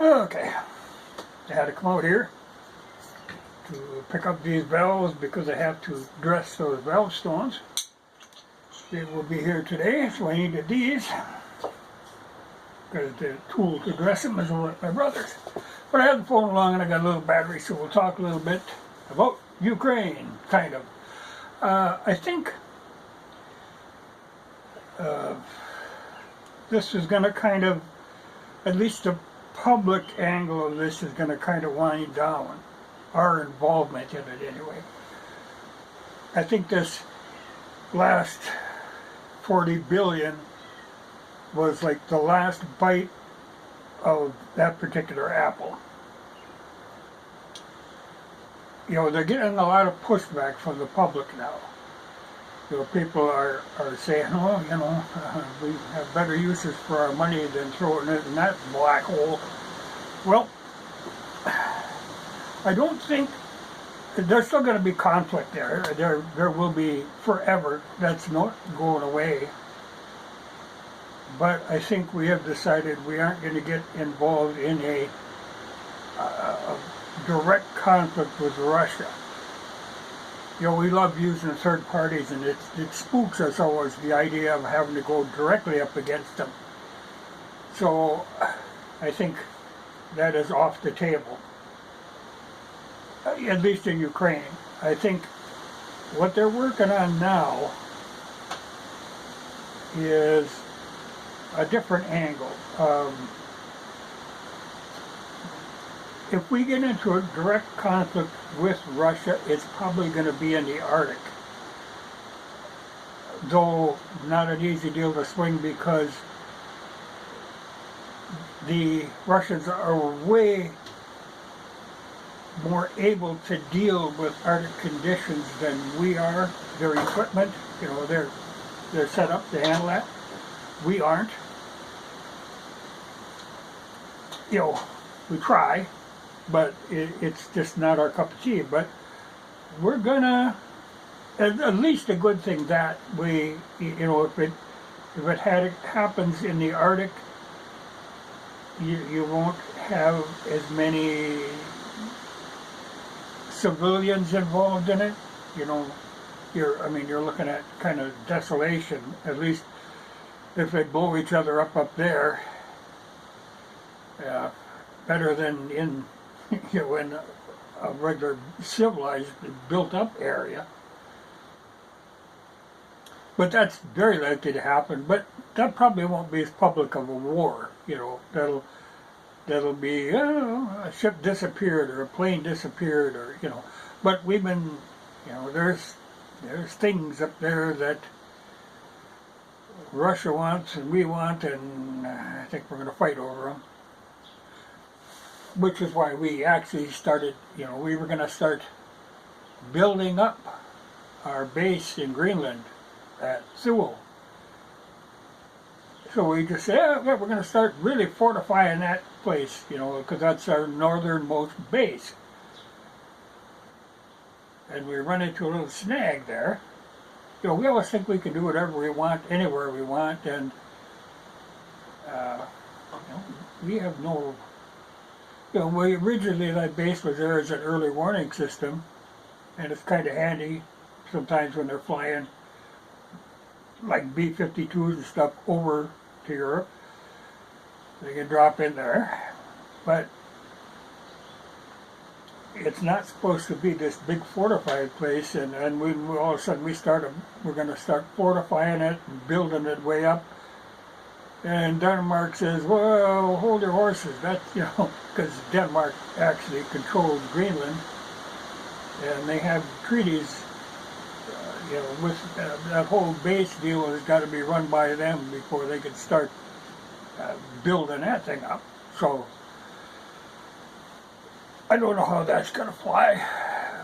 Okay, I had to come out here to pick up these valves because I have to dress those valve stones. They will be here today, so I needed these because the tool to dress them is over at my brother's. But I had the phone along and I got a little battery, so we'll talk a little bit about Ukraine, kind of. I think this is going to kind of, at least the public angle of this is going to kind of wind down. Our involvement in it anyway. I think this last 40 billion was like the last bite of that particular apple. You know, they're getting a lot of pushback from the public now. You know, people are saying, oh, you know, we have better uses for our money than throwing it in that black hole. Well, I don't think, there's still going to be conflict there. There will be forever. That's not going away. But I think we have decided we aren't going to get involved in a direct conflict with Russia. You know, we love using third parties, and it spooks us always, the idea of having to go directly up against them. So I think that is off the table, at least in Ukraine. I think what they're working on now is a different angle. If we get into a direct conflict with Russia, it's probably going to be in the Arctic. Though not an easy deal to swing because the Russians are way more able to deal with Arctic conditions than we are. Their equipment, you know, they're set up to handle that. We aren't. You know, we try, but it's just not our cup of tea. But we're gonna, at least a good thing that we, you know, if it happens in the Arctic, you won't have as many civilians involved in it. You know, you're looking at kind of desolation. At least if they blow each other up there, better than in, you know, in a regular civilized, built-up area. But that's very likely to happen. But that probably won't be as public of a war. You know, that'll be, a ship disappeared or a plane disappeared, or, you know. But we've been, you know, there's things up there that Russia wants and we want, and I think we're going to fight over them. Which is why we actually started, you know, we were going to start building up our base in Greenland at Sewell. So we just said, yeah, we're going to start really fortifying that place, you know, because that's our northernmost base. And we run into a little snag there. You know, we always think we can do whatever we want, anywhere we want, and you know, we have no. You know, originally that base was there as an early warning system, and it's kind of handy sometimes when they're flying like B-52s and stuff over to Europe. They can drop in there, but it's not supposed to be this big fortified place. And when all of a sudden we're going to start fortifying it and building it way up. And Denmark says, well, hold your horses. That's, you know, because Denmark actually controls Greenland, and they have treaties, you know, with that whole base deal has got to be run by them before they can start building that thing up. So I don't know how that's going to fly.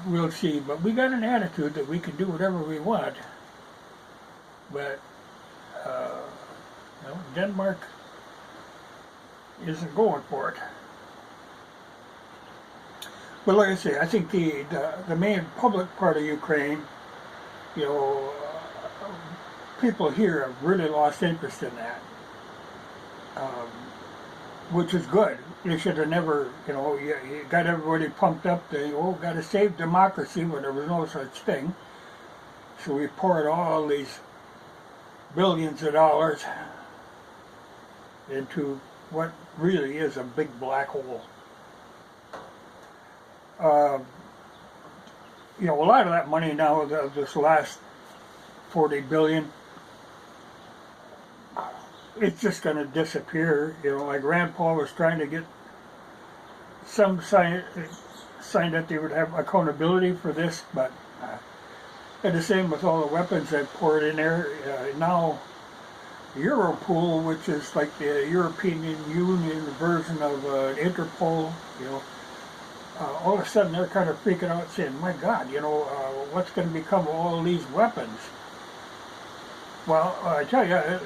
We'll see. But we got an attitude that we can do whatever we want. But you know, Denmark isn't going for it. But like I say, I think the main public part of Ukraine, you know, people here have really lost interest in that. which is good. You should have never, you got everybody pumped up. They got to save democracy when there was no such thing. So we poured all these billions of dollars into what really is a big black hole. A lot of that money now, this last 40 billion, it's just going to disappear. Like Rand Paul was trying to get some sign that they would have accountability for this, but and the same with all the weapons that poured in there. Now, Europol, which is like the European Union version of Interpol, all of a sudden they're kind of freaking out, saying, "My God, what's going to become of all these weapons?" Well, I tell you,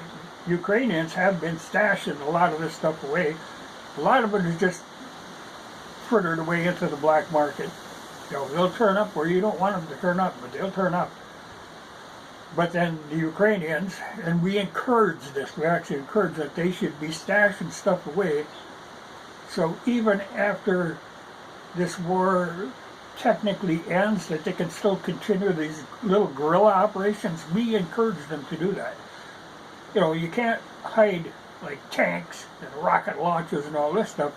Ukrainians have been stashing a lot of this stuff away. A lot of it is just frittered away into the black market. They'll turn up where you don't want them to turn up, but they'll turn up. But then the Ukrainians, and we encourage this, we actually encourage that they should be stashing stuff away. So even after this war technically ends, that they can still continue these little guerrilla operations, we encourage them to do that. You can't hide like tanks and rocket launchers and all this stuff.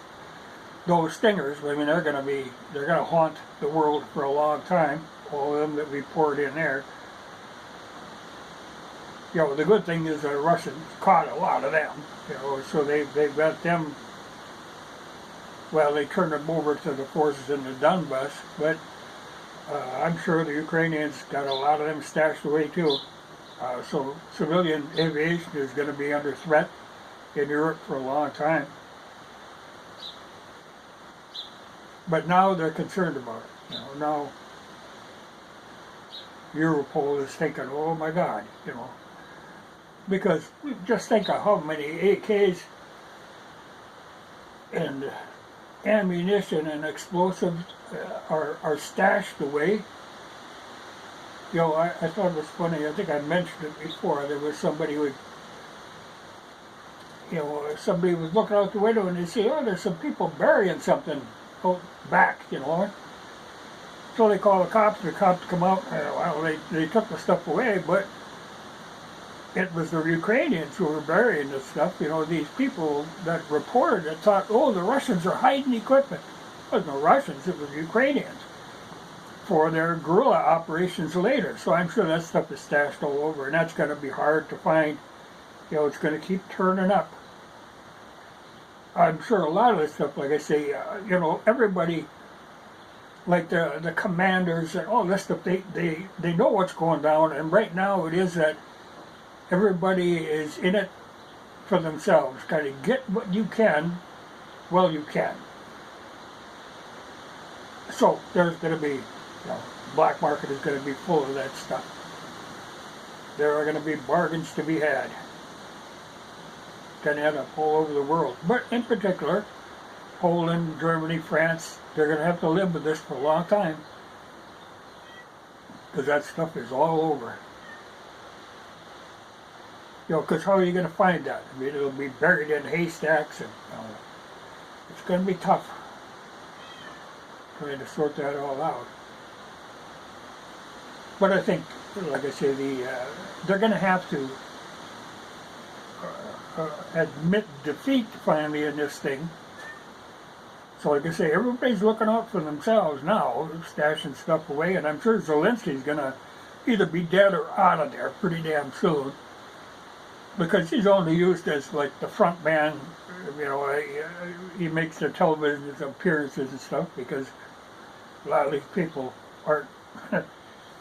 Those stingers, I mean, they're going to haunt the world for a long time. All of them that we poured in there. The good thing is the Russians caught a lot of them. So they've got them. Well, they turned them over to the forces in the Donbass, but I'm sure the Ukrainians got a lot of them stashed away too. So civilian aviation is going to be under threat in Europe for a long time. But now they're concerned about it. Now Europol is thinking, oh my God, because just think of how many AKs and ammunition and explosives are stashed away. I thought it was funny. I think I mentioned it before. There was somebody who, somebody was looking out the window and they say, "Oh, there's some people burying something out back," So they call the cops. The cops come out. Well, they took the stuff away, but it was the Ukrainians who were burying this stuff. These people that reported it thought, "Oh, the Russians are hiding equipment." It wasn't the Russians. It was the Ukrainians for their guerrilla operations later. So I'm sure that stuff is stashed all over, and that's going to be hard to find. It's going to keep turning up. I'm sure a lot of this stuff, like I say, everybody, like the commanders and all this stuff, they know what's going down, and right now it is that everybody is in it for themselves. Kind of get what you can while you can. So there's going to be, black market is going to be full of that stuff. There are going to be bargains to be had. Going to end up all over the world. But in particular, Poland, Germany, France, they're going to have to live with this for a long time. Because that stuff is all over. Because how are you going to find that? I mean, it'll be buried in haystacks, and it's going to be tough trying to sort that all out. But I think, like I say, they're going to have to admit defeat finally in this thing. So like I say, everybody's looking out for themselves now, stashing stuff away, and I'm sure Zelensky's going to either be dead or out of there pretty damn soon. Because he's only used as like the front man, he makes the television appearances and stuff because a lot of these people aren't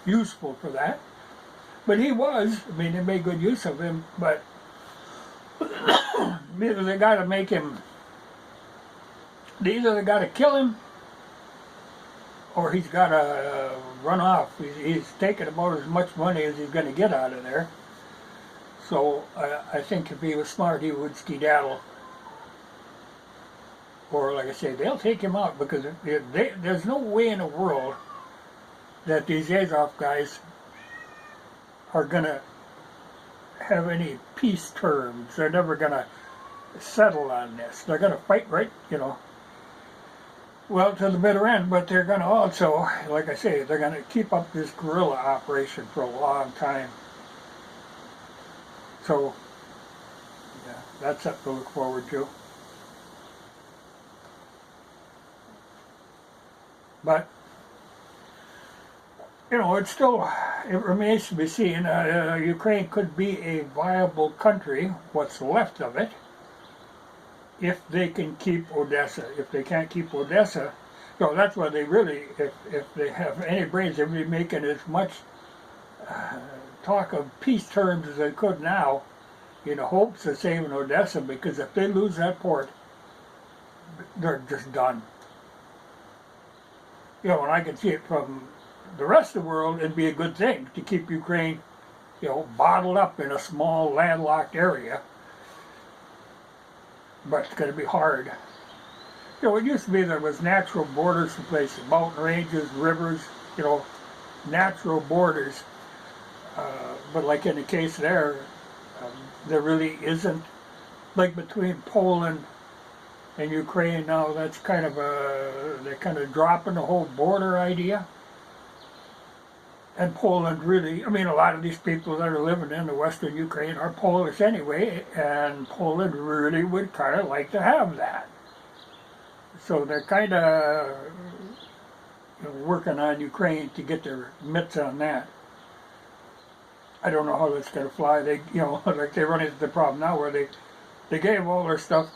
useful for that. But he was, they made good use of him, but either they got to make him, either they got to kill him or he's got to run off. He's taking about as much money as he's going to get out of there. So I think if he was smart, he would skedaddle. Or like I say, they'll take him out because there's no way in the world that these Azov guys are going to have any peace terms. They're never going to settle on this. They're going to fight right, well, to the bitter end, but they're going to also, like I say, they're going to keep up this guerrilla operation for a long time. So, yeah, that's something to look forward to. But, it remains to be seen. Ukraine could be a viable country, what's left of it, if they can keep Odessa. If they can't keep Odessa, that's why they really, if they have any brains, they'd be making as much talk of peace terms as they could now, in hopes of saving Odessa, because if they lose that port, they're just done. And I can see it from the rest of the world, it'd be a good thing to keep Ukraine, bottled up in a small landlocked area. But it's going to be hard. It used to be there was natural borders to places, mountain ranges, rivers, natural borders. But like in the case there really isn't. Like between Poland and Ukraine now, that's kind of they're kind of dropping the whole border idea. And Poland really, a lot of these people that are living in the western Ukraine are Polish anyway, and Poland really would kind of like to have that. So they're kind of working on Ukraine to get their mitts on that. I don't know how that's going to fly. They, like they run into the problem now where they gave all their stuff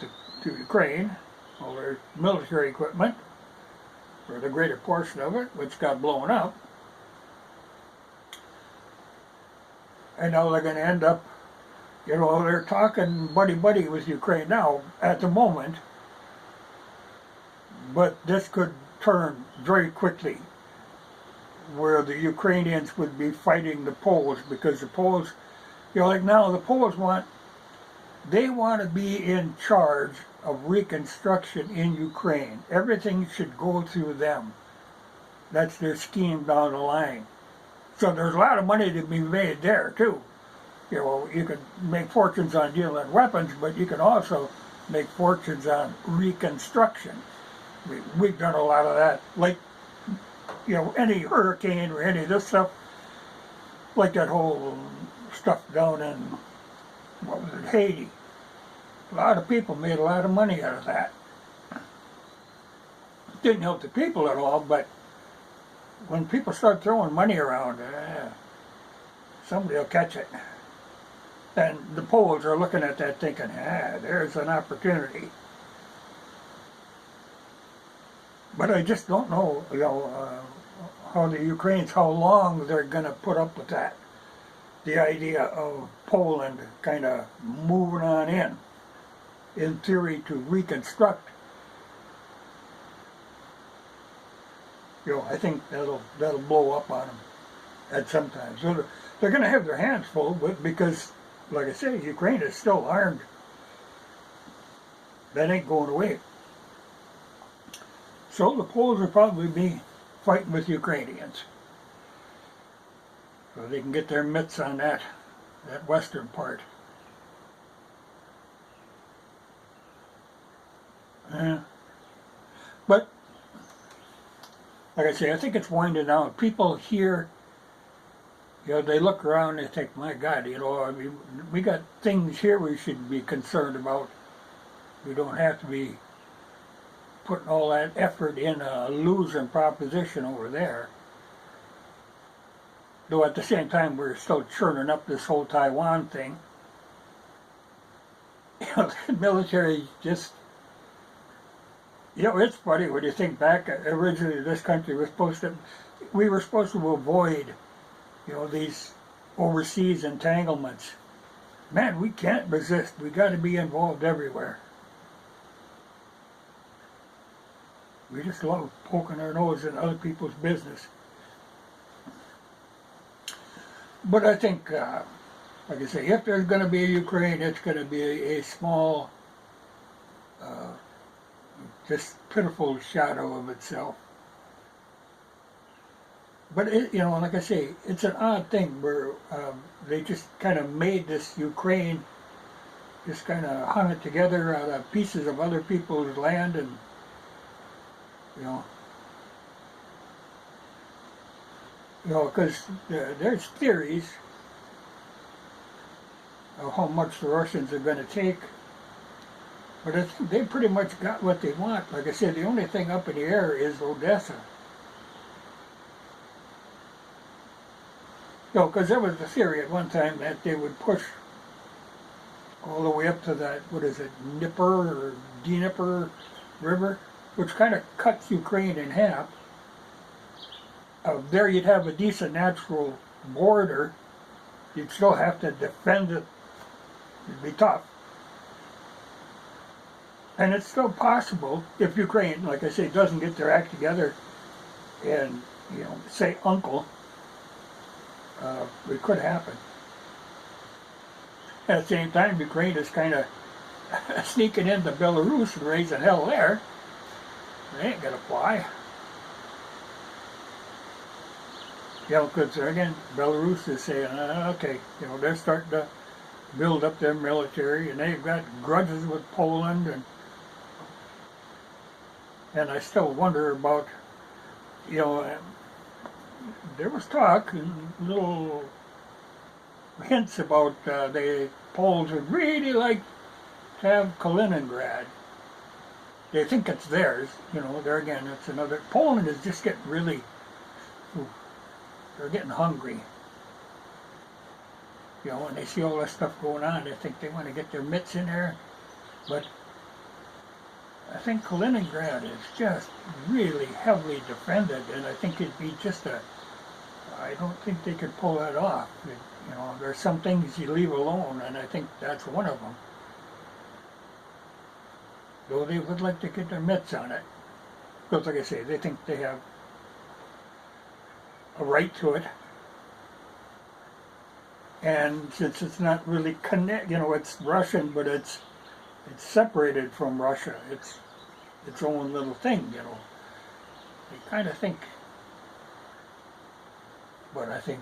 to Ukraine, all their military equipment, or the greater portion of it, which got blown up. And now they're going to end up, they're talking buddy-buddy with Ukraine now at the moment, but this could turn very quickly where the Ukrainians would be fighting the Poles, because the Poles, like now the Poles want to be in charge of reconstruction in Ukraine. Everything should go through them. That's their scheme down the line. So there's a lot of money to be made there too. You can make fortunes on dealing weapons, but you can also make fortunes on reconstruction. We've done a lot of that. Like, any hurricane or any of this stuff, like that whole stuff down in, Haiti. A lot of people made a lot of money out of that. Didn't help the people at all, but when people start throwing money around, somebody will catch it. And the Poles are looking at that thinking, there's an opportunity. But I just don't know, how the Ukrainians, how long they're going to put up with that. The idea of Poland kind of moving on in theory, to reconstruct. I think that'll blow up on them at some time. So they're going to have their hands full, because, like I say, Ukraine is still armed. That ain't going away. So the Poles will probably be fighting with Ukrainians, so they can get their mitts on that western part. But like I say, I think it's winding down. People here, they look around and they think, my God, we got things here we should be concerned about. We don't have to be putting all that effort in a losing proposition over there. Though at the same time, we're still churning up this whole Taiwan thing. The military just, it's funny when you think back. Originally, this country was we were supposed to avoid, these overseas entanglements. Man, we can't resist. We got to be involved everywhere. We just love poking our nose in other people's business. But I think, like I say, if there's going to be a Ukraine, it's going to be a small, just pitiful shadow of itself. But like I say, it's an odd thing where they just kind of made this Ukraine just kind of hung it together out of pieces of other people's land, and you know, because there's theories of how much the Russians are going to take, but I think they pretty much got what they want. Like I said, the only thing up in the air is Odessa. No, because there was the theory at one time that they would push all the way up to that, what is it, Dnieper or Dnieper River, which kind of cuts Ukraine in half. There you'd have a decent natural border. You'd still have to defend it. It'd be tough. And it's still possible if Ukraine, like I say, doesn't get their act together and, say uncle, it could happen. At the same time, Ukraine is kind of sneaking into Belarus and raising hell there. They ain't gonna fly. Because again, Belarus is saying, okay, they're starting to build up their military, and they've got grudges with Poland, and I still wonder about, there was talk and little hints about the Poles would really like to have Kaliningrad. They think it's theirs, there again, it's another, Poland is just getting really, they're getting hungry. When they see all this stuff going on, they think they want to get their mitts in there. But I think Kaliningrad is just really heavily defended, and I think it'd be just I don't think they could pull that off. There's some things you leave alone, and I think that's one of them. Though they would like to get their mitts on it. Because like I say, they think they have a right to it. And since it's not really it's Russian, but it's separated from Russia. It's its own little thing, They kind of think, but I think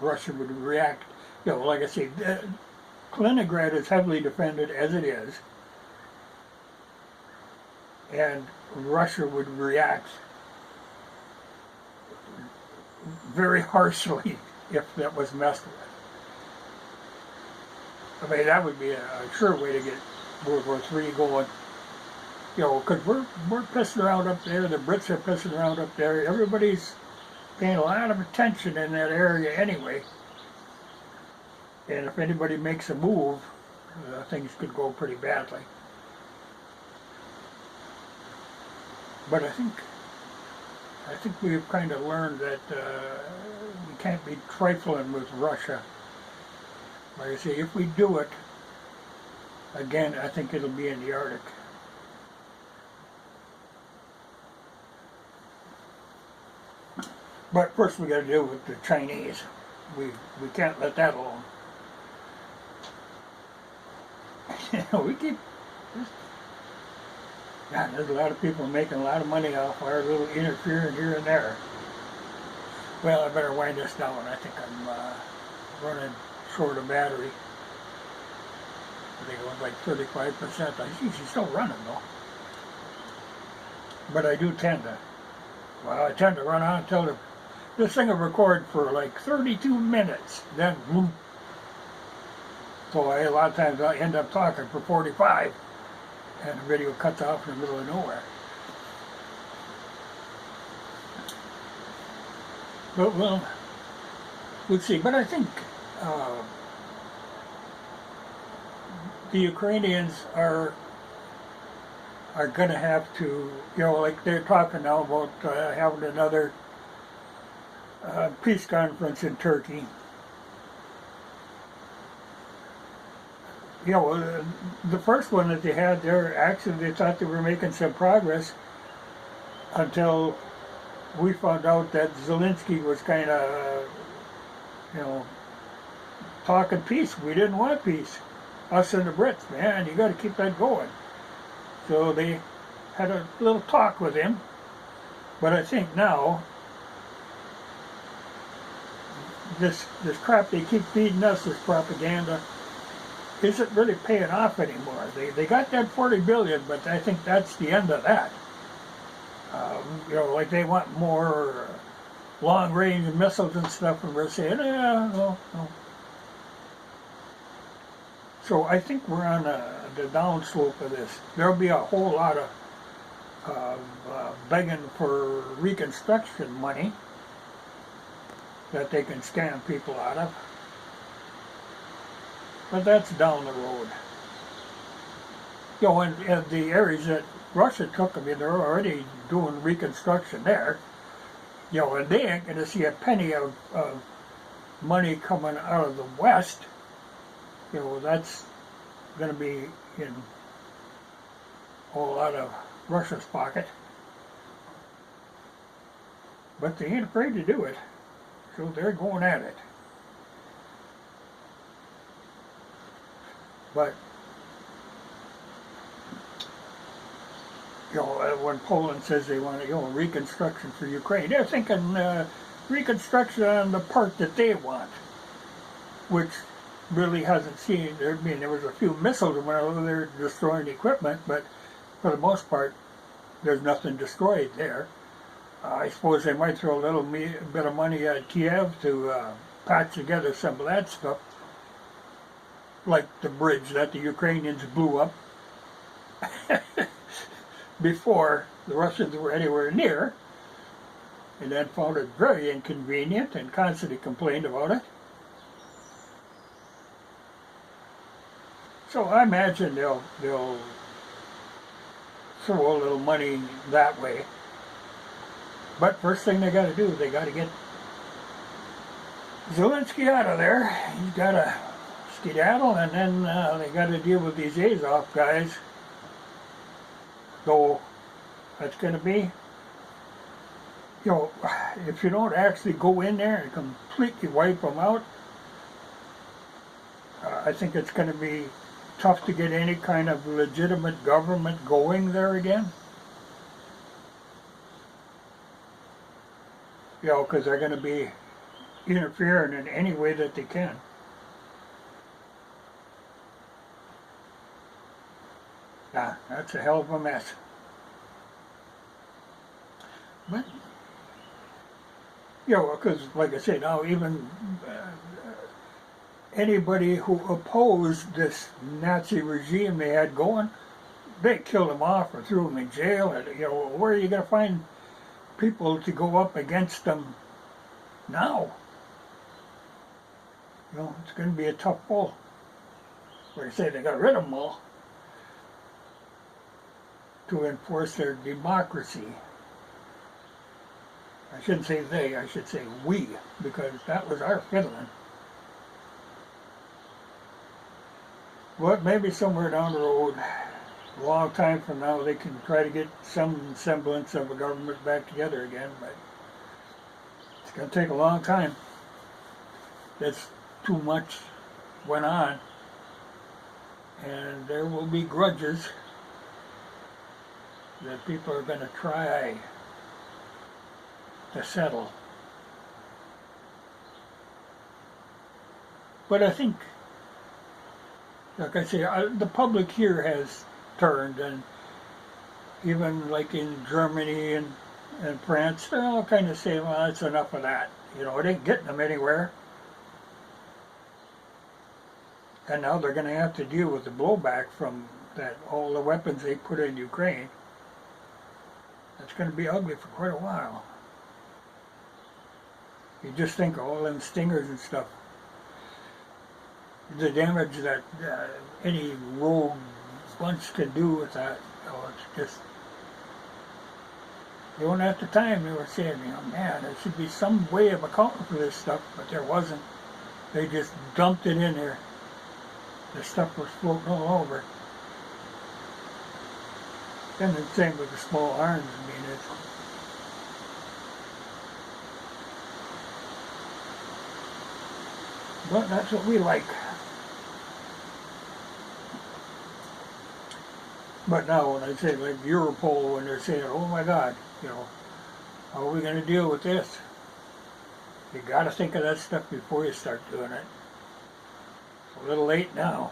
Russia would react. Like I say, Kaliningrad is heavily defended as it is, and Russia would react very harshly if that was messed with. I mean, that would be a sure way to get World War III going. Because we're pissing around up there, the Brits are pissing around up there, everybody's paying a lot of attention in that area anyway. And if anybody makes a move, things could go pretty badly. But I think we've kind of learned that we can't be trifling with Russia. Like I say, if we do it, again, I think it'll be in the Arctic. But first we got to deal with the Chinese. We can't let that alone. We keep. God, there's a lot of people making a lot of money off our little interfering here and there. Well, I better wind this down. I think I'm running short of battery. I think it was like 35%. I think she's still running though. But I do tend to run on until this thing will record for like 32 minutes. Then, boom. So a lot of times I end up talking for 45. And the video cuts off in the middle of nowhere. But, well, we'll see. But I think the Ukrainians are going to have to, like they're talking now about having another peace conference in Turkey. The first one that they had there, actually they thought they were making some progress until we found out that Zelensky was kind of, talking peace. We didn't want peace. Us and the Brits, man, you got to keep that going. So they had a little talk with him. But I think now, this crap they keep feeding us, this propaganda, isn't really paying off anymore. They got that 40 billion, but I think that's the end of that. You know, like they want more long-range missiles and stuff, and we're saying, no, no. So I think we're on the downslope of this. There'll be a whole lot of begging for reconstruction money that they can scam people out of. But that's down the road. You know, and the areas that Russia took, I mean, they're already doing reconstruction there. You know, and they ain't going to see a penny of money coming out of the West. You know, that's going to be in a whole lot of Russia's pocket. But they ain't afraid to do it. So they're going at it. But, you know, when Poland says they want, you know, reconstruction for Ukraine, they're thinking reconstruction on the part that they want, which really hasn't seen. I mean, there was a few missiles when they're destroying equipment, but for the most part, there's nothing destroyed there. I suppose they might throw a little bit of money at Kiev to patch together some of that stuff, like the bridge that the Ukrainians blew up before the Russians were anywhere near, and then found it very inconvenient and constantly complained about it. So I imagine they'll throw a little money that way. But first thing they got to do, they got to get Zelensky out of there. He's got to skedaddle, and then they got to deal with these Azov guys. Though that's going to be, you know, if you don't actually go in there and completely wipe them out, I think it's going to be tough to get any kind of legitimate government going there again. You know, because they're going to be interfering in any way that they can. Yeah, that's a hell of a mess. But, you know, because like I say, now even anybody who opposed this Nazi regime they had going, they killed them off or threw them in jail. And, you know, where are you going to find people to go up against them now? You know, it's going to be a tough pull. Like I say, they got rid of them all to enforce their democracy. I shouldn't say they, I should say we, because that was our fiddling. But maybe somewhere down the road, a long time from now, they can try to get some semblance of a government back together again, but it's going to take a long time. That's too much went on, and there will be grudges that people are going to try to settle. But I think, like I say, the public here has turned, and even like in Germany and France, they're all kind of saying, well, that's enough of that. You know, it ain't getting them anywhere. And now they're going to have to deal with the blowback from that, all the weapons they put in Ukraine. That's going to be ugly for quite a while. You just think of all them stingers and stuff. The damage that any rogue bunch can do with that, oh, it's just... Even at the time they were saying, you know, man, there should be some way of accounting for this stuff, but there wasn't. They just dumped it in there. The stuff was floating all over. And the same with the small arms. I mean, it's... But that's what we like. But now when I say like Europol, when they're saying, oh my God, you know, how are we going to deal with this? You got to think of that stuff before you start doing it. It's a little late now.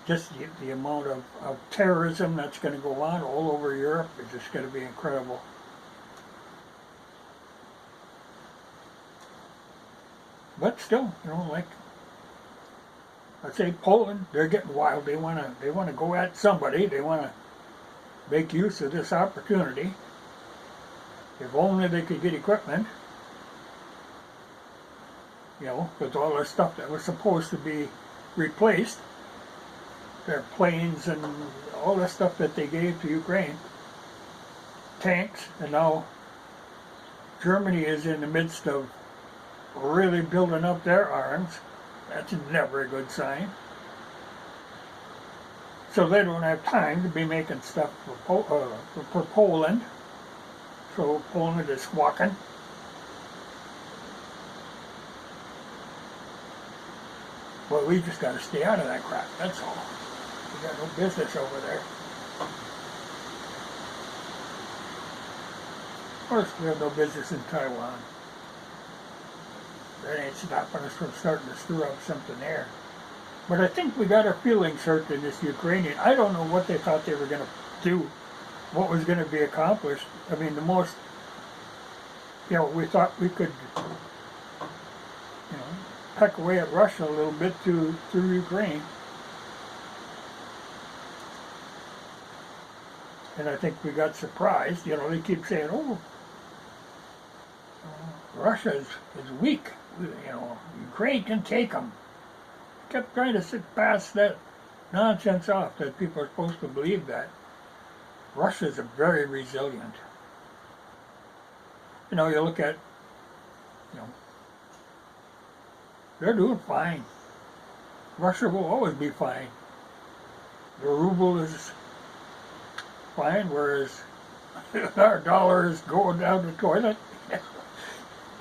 just the amount of terrorism that's going to go on all over Europe is just going to be incredible. But still, like I say, Poland, they're getting wild. They wanna go at somebody. They wanna make use of this opportunity. If only they could get equipment, with all the stuff that was supposed to be replaced, their planes and all the stuff that they gave to Ukraine, tanks, and now Germany is in the midst of really building up their arms. That's never a good sign. So they don't have time to be making stuff for Poland. So Poland is squawking. Well, we just got to stay out of that crap, that's all. We got no business over there. Of course, we have no business in Taiwan. That ain't stopping us from starting to stir up something there. But I think we got our feelings hurt in this Ukrainian. I don't know what they thought they were going to do, what was going to be accomplished. I mean, the most, we thought we could, peck away at Russia a little bit through Ukraine. And I think we got surprised. They keep saying, Russia is weak. Ukraine can take them. Kept trying to sit past that nonsense off that people are supposed to believe that. Russia is very resilient. You look at, they're doing fine. Russia will always be fine. The ruble is fine, whereas our dollar is going down the toilet.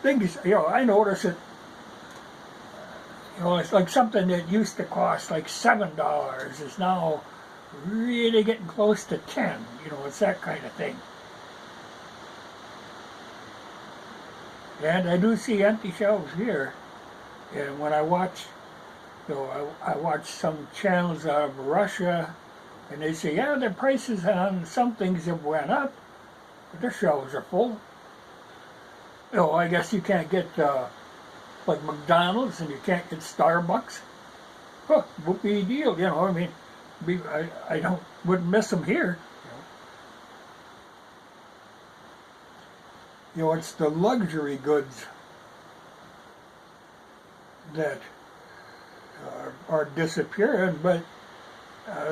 Things, I notice it. It's like something that used to cost like $7 is now really getting close to 10. It's that kind of thing. And I do see empty shelves here. And when I watch, I watch some channels out of Russia, and they say, yeah, the prices on some things have went up, but their shelves are full. I guess you can't get like McDonald's and you can't get Starbucks. Huh, whoopee deal, I wouldn't miss them here. It's the luxury goods that are disappearing, but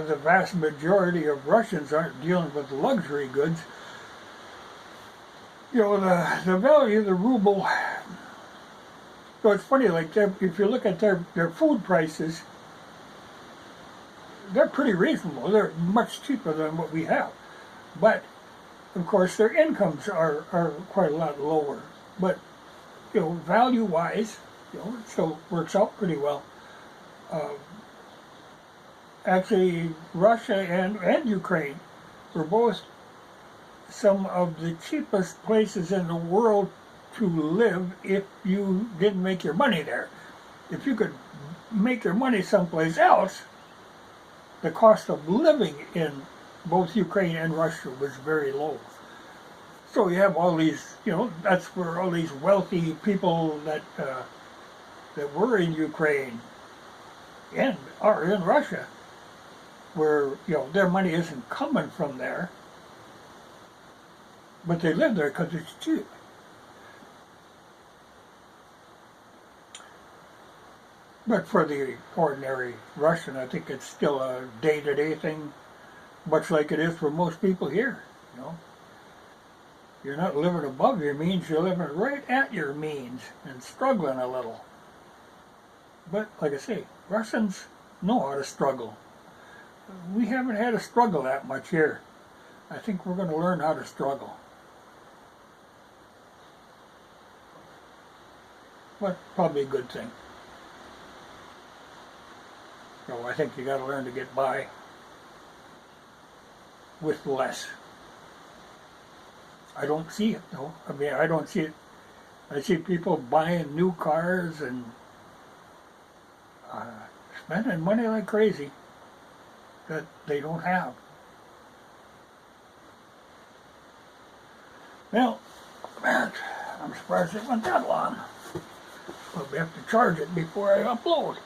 the vast majority of Russians aren't dealing with luxury goods. The value of the ruble. So it's funny, like if you look at their food prices, they're pretty reasonable. They're much cheaper than what we have. But, of course, their incomes are quite a lot lower. But, value-wise, it still works out pretty well. Actually, Russia and Ukraine were both some of the cheapest places in the world to live if you didn't make your money there. If you could make your money someplace else, the cost of living in both Ukraine and Russia was very low. So you have all these, that's where all these wealthy people that were in Ukraine and are in Russia, where their money isn't coming from there, but they live there because it's cheap. But for the ordinary Russian, I think it's still a day-to-day thing, much like it is for most people here. You're not living above your means, you're living right at your means and struggling a little. But, like I say, Russians know how to struggle. We haven't had to struggle that much here. I think we're going to learn how to struggle. But probably a good thing. So I think you got to learn to get by with less. I don't see it, though. I don't see it. I see people buying new cars and spending money like crazy. that they don't have. Well, man, I'm surprised it went that long. But we have to charge it before I upload.